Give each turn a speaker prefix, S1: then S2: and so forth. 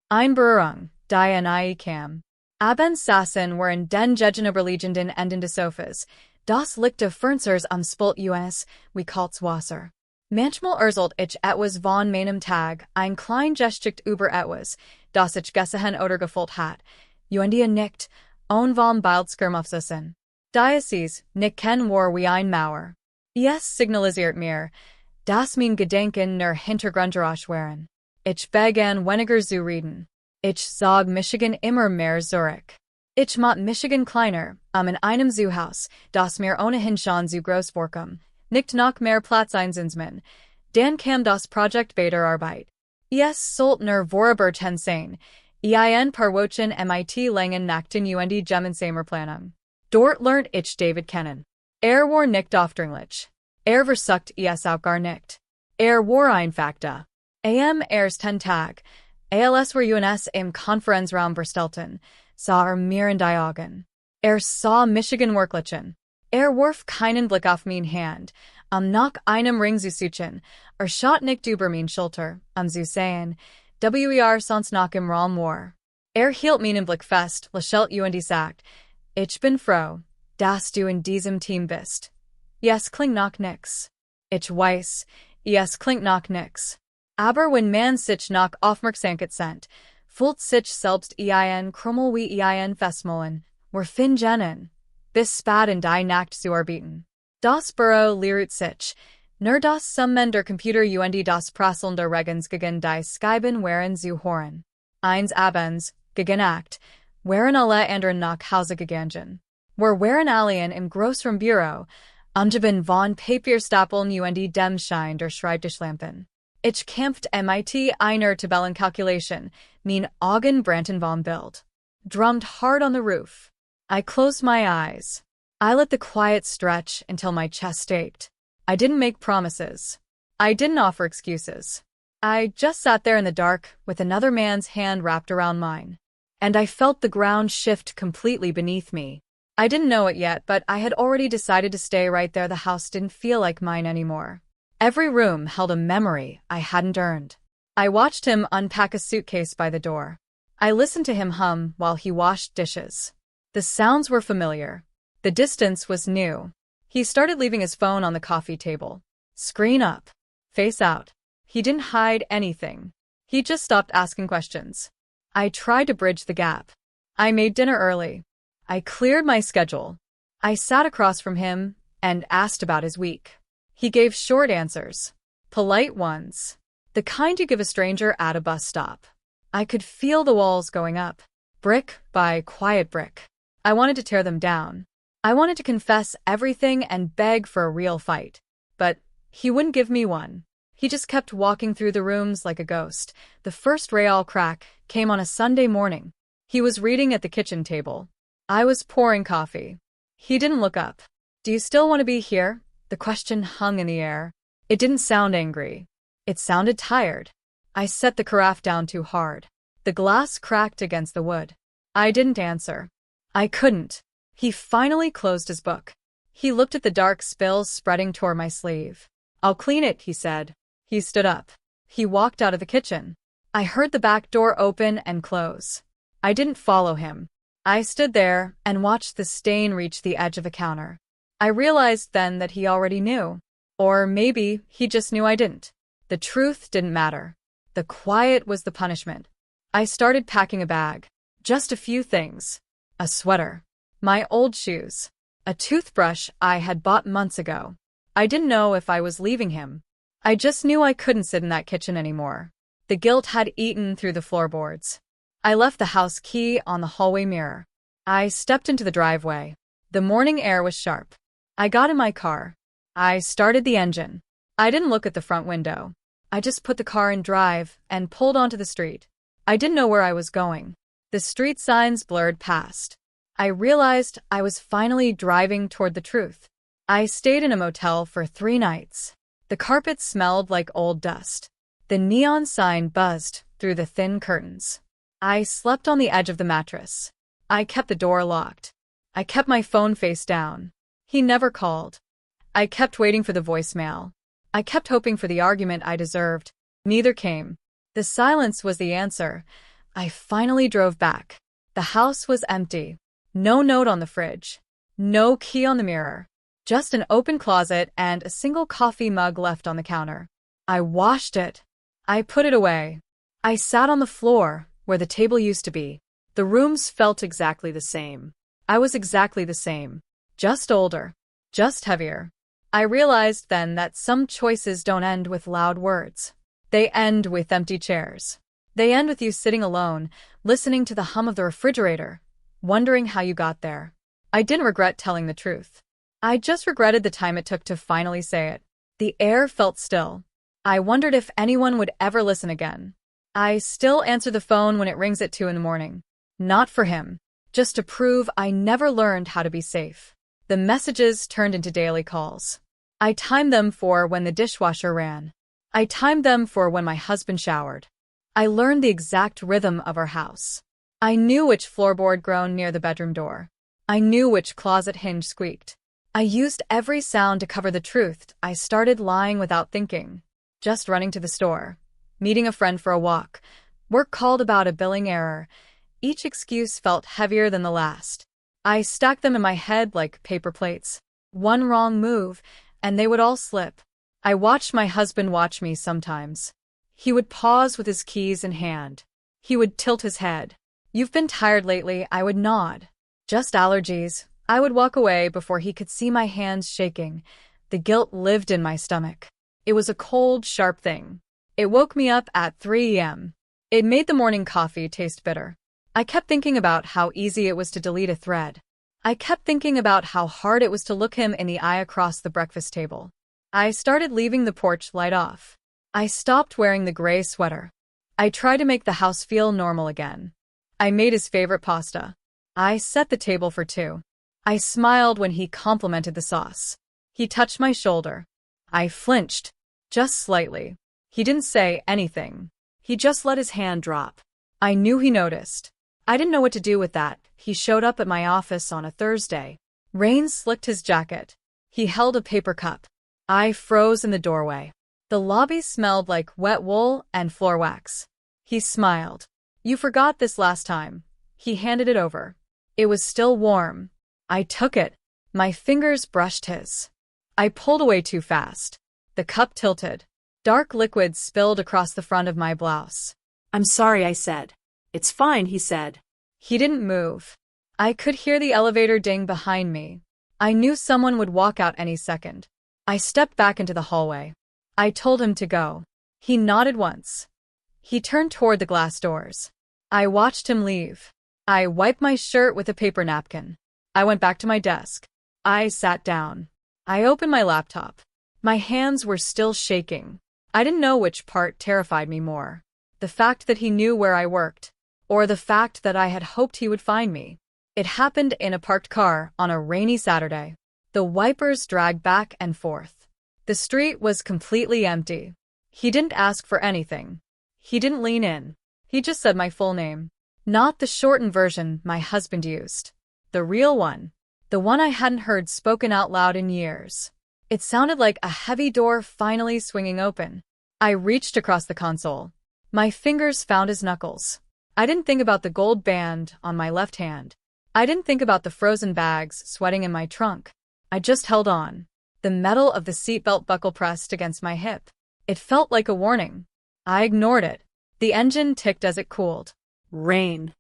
S1: Einberung, die en I kam. Aben Sassen were in den Gegner Belegenden enden des Sofas. Das Licht of Fernseers am Spult us, wie kalt's Wasser. Manchmal erzählt ich etwas von meinem Tag, ein klein Geschicht über etwas, das ich gesehen oder gefühlt hat. Juendia nickt, on vom Bildskirmufsussen. Diocese, nicht ken war wie ein Mauer. Es signalisiert mir, dass mein Gedenken nur Hintergrundgeräusch waren. Ich begann weniger zu reden. Ich zog Michigan immer mehr Zurich. Ich mach Michigan kleiner, in einem Zuhaus, das mir ohnehin schon zu groß vorkam, nicht noch mehr Platz einsinsmen. Dann kam das Projekt Bäderarbeit. Es sollt nur vorübergehend sein. Ein paar Wochen MIT langen Nachten und Gemeinsamerplanung. Dort lernt ich David kennen. War nicht aufdringlich. Versucht es auch gar nicht. War ein Fakta. Am ersten Tag, als wir uns im Konferenzraum bestellten, sah mir in die Augen. Sah Michigan wirklichen. Warf keinen Blick auf mein Hand, nach einem Ring zu suchen, schaut nicht über mein Schulter, zu sehen, wer sonst noch im Raum war. Hielt meinen Blick fest, lächelt und sagt, ich bin froh, dass du in diesem Team bist. Es klingt noch nix. Ich weiß, es klingt noch nix. Aber wenn man sich noch Aufmerksamkeit sendet, fühlt sich selbst ein Krummel wie ein Festmolen, wir finden, bis spät in die Nacht zu arbeiten. Das Büro leert sich, nur das Summen der Computer und das Prasseln der Regens gegen die Scheiben waren zu hören. Eins Abends, gegen Acht, waren alle anderen nach Hause gegangen. Wir waren allein im größeren Büro, umgeben von Papierstapeln und dem Schein der Schreibtischlampen. Ich kämpft mit einer Tabellenkalkulation, mein Augen brannten vom Bild. Drummed hard on the roof. I closed my eyes. I let the quiet stretch until my chest ached. I didn't make promises. I didn't offer excuses. I just sat there in the dark with another man's hand wrapped around mine. And I felt the ground shift completely beneath me. I didn't know it yet, but I had already decided to stay right there. The house didn't feel like mine anymore. Every room held a memory I hadn't earned. I watched him unpack a suitcase by the door. I listened to him hum while he washed dishes. The sounds were familiar. The distance was new. He started leaving his phone on the coffee table. Screen up. Face out. He didn't hide anything. He just stopped asking questions. I tried to bridge the gap. I made dinner early. I cleared my schedule. I sat across from him and asked about his week. He gave short answers. Polite ones. The kind you give a stranger at a bus stop. I could feel the walls going up. Brick by quiet brick. I wanted to tear them down. I wanted to confess everything and beg for a real fight. But he wouldn't give me one. He just kept walking through the rooms like a ghost. The first real crack came on a Sunday morning. He was reading at the kitchen table. I was pouring coffee. He didn't look up. Do you still want to be here? The question hung in the air. It didn't sound angry. It sounded tired. I set the carafe down too hard. The glass cracked against the wood. I didn't answer. I couldn't. He finally closed his book. He looked at the dark spills spreading toward my sleeve. I'll clean it, he said. He stood up. He walked out of the kitchen. I heard the back door open and close. I didn't follow him. I stood there and watched the stain reach the edge of the counter. I realized then that he already knew. Or maybe he just knew I didn't. The truth didn't matter. The quiet was the punishment. I started packing a bag. Just a few things. A sweater. My old shoes. A toothbrush I had bought months ago. I didn't know if I was leaving him. I just knew I couldn't sit in that kitchen anymore. The guilt had eaten through the floorboards. I left the house key on the hallway mirror. I stepped into the driveway. The morning air was sharp. I got in my car. I started the engine. I didn't look at the front window. I just put the car in drive and pulled onto the street. I didn't know where I was going. The street signs blurred past. I realized I was finally driving toward the truth. I stayed in a motel for 3 nights. The carpet smelled like old dust. The neon sign buzzed through the thin curtains. I slept on the edge of the mattress. I kept the door locked. I kept my phone face down. He never called. I kept waiting for the voicemail. I kept hoping for the argument I deserved. Neither came. The silence was the answer. I finally drove back. The house was empty. No note on the fridge. No key on the mirror. Just an open closet and a single coffee mug left on the counter. I washed it. I put it away. I sat on the floor, where the table used to be. The rooms felt exactly the same. I was exactly the same. Just older. Just heavier. I realized then that some choices don't end with loud words. They end with empty chairs. They end with you sitting alone, listening to the hum of the refrigerator, wondering how you got there. I didn't regret telling the truth. I just regretted the time it took to finally say it. The air felt still. I wondered if anyone would ever listen again. I still answer the phone when it rings at 2 a.m. Not for him. Just to prove I never learned how to be safe. The messages turned into daily calls. I timed them for when the dishwasher ran. I timed them for when my husband showered. I learned the exact rhythm of our house. I knew which floorboard groaned near the bedroom door. I knew which closet hinge squeaked. I used every sound to cover the truth. I started lying without thinking. Just running to the store. Meeting a friend for a walk. Work called about a billing error. Each excuse felt heavier than the last. I stacked them in my head like paper plates. One wrong move, and they would all slip. I watched my husband watch me sometimes. He would pause with his keys in hand. He would tilt his head. "You've been tired lately," I would nod. "Just allergies." I would walk away before he could see my hands shaking. The guilt lived in my stomach. It was a cold, sharp thing. It woke me up at 3 a.m. It made the morning coffee taste bitter. I kept thinking about how easy it was to delete a thread. I kept thinking about how hard it was to look him in the eye across the breakfast table. I started leaving the porch light off. I stopped wearing the gray sweater. I tried to make the house feel normal again. I made his favorite pasta. I set the table for 2. I smiled when he complimented the sauce. He touched my shoulder. I flinched. Just slightly. He didn't say anything. He just let his hand drop. I knew he noticed. I didn't know what to do with that. He showed up at my office on a Thursday. Rain slicked his jacket. He held a paper cup. I froze in the doorway. The lobby smelled like wet wool and floor wax. He smiled. "You forgot this last time." He handed it over. It was still warm. I took it. My fingers brushed his. I pulled away too fast. The cup tilted. Dark liquid spilled across the front of my blouse.
S2: "I'm sorry," I said. "It's fine," he said.
S1: He didn't move. I could hear the elevator ding behind me. I knew someone would walk out any second. I stepped back into the hallway. I told him to go. He nodded once. He turned toward the glass doors. I watched him leave. I wiped my shirt with a paper napkin. I went back to my desk. I sat down. I opened my laptop. My hands were still shaking. I didn't know which part terrified me more. The fact that he knew where I worked, or the fact that I had hoped he would find me. It happened in a parked car on a rainy Saturday. The wipers dragged back and forth. The street was completely empty. He didn't ask for anything. He didn't lean in. He just said my full name. Not the shortened version my husband used. The real one. The one I hadn't heard spoken out loud in years. It sounded like a heavy door finally swinging open. I reached across the console. My fingers found his knuckles. I didn't think about the gold band on my left hand. I didn't think about the frozen bags sweating in my trunk. I just held on. The metal of the seatbelt buckle pressed against my hip. It felt like a warning. I ignored it. The engine ticked as it cooled.
S2: Rain.